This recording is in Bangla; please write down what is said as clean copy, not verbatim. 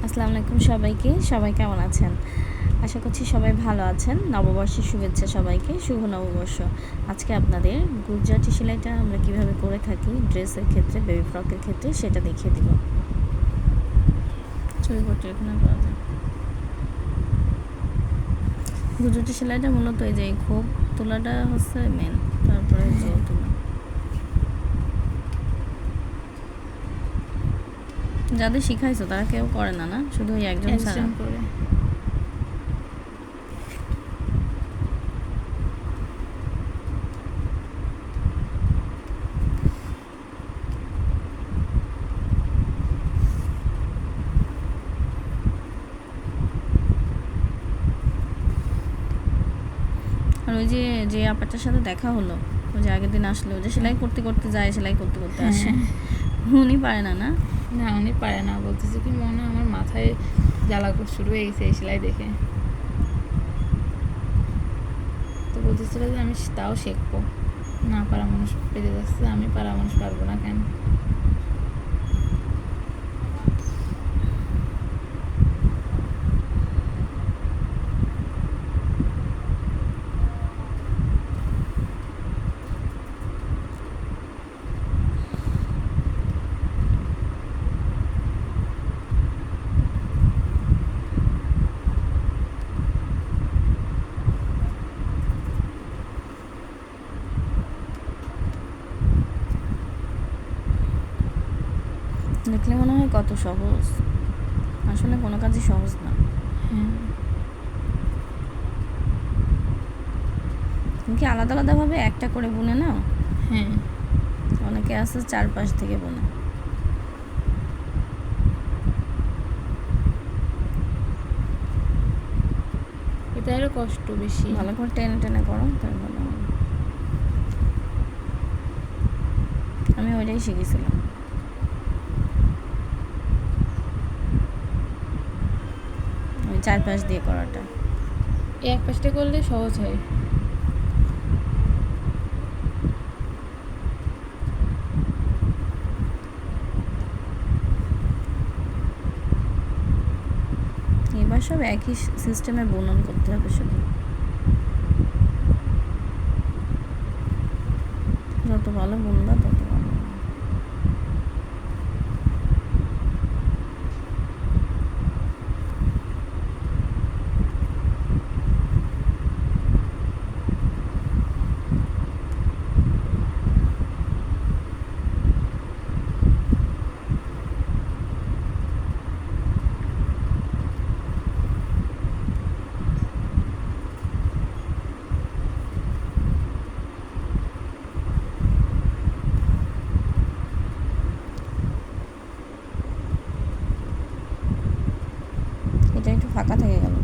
আসসালামু আলাইকুম সবাইকে। সবাই কেমন আছেন? আশা করছি সবাই ভালো আছেন। নববর্ষের শুভেচ্ছা সবাইকে। শুভ নববর্ষ। আজকে আপনাদের গুজরাটি সেলাইটা আমরা কিভাবে করে থাকি ড্রেসের ক্ষেত্রে, বেবি ফ্রকের ক্ষেত্রে সেটা দেখিয়ে দিব। ছবিপত্র এখানে পাওয়া যায়। গুজরাটি সেলাইটা মূলত এই যে খোপ তোলাটা হচ্ছে মেন, তারপরে জল তোলা। যাদের শিখাইছো তারা কেউ করে না, না শুধু ওই একজন ছাড়া করে। আর ওই যে যে আপাটার সাথে দেখা হলো, ওই যে আগের দিন আসলো, ওই যে সেলাই করতে করতে যায়, সেলাই করতে করতে আসে, উনি পারে না? না না, উনি পারে না। বলতেছে কি মনে আমার মাথায় জ্বালা শুরু হয়ে গেছে এই সেলাই দেখে। তো বলতেছিল যে আমি তাও শিখবো। না পারা মানুষ পেরে যাচ্ছে, আমি পারা মানুষ পারবো না কেন? দেখলে মনে হয় কত সহজ, আসলে কোনো কাজই সহজ না। তুমি কি আলাদা আলাদাভাবে একটা করে বুনে নাও? হ্যাঁ, অনেকে আছে চারপাশ থেকে বুনে। এটা আরো কষ্ট বেশি। ভালো করে টেনে টেনে করো তাই ভালো হবে। আমি ওইটাই শিখেছিলাম, ওই চারপাশ দিয়ে করাটা। এক পাশটা করলে সহজ হয়। এবার সব একই সিস্টেমে বুনন করতে হবে শুধু। যত ভালো বুনবা তত ভালো। এটা একটু ফাঁকা থেকে গেল।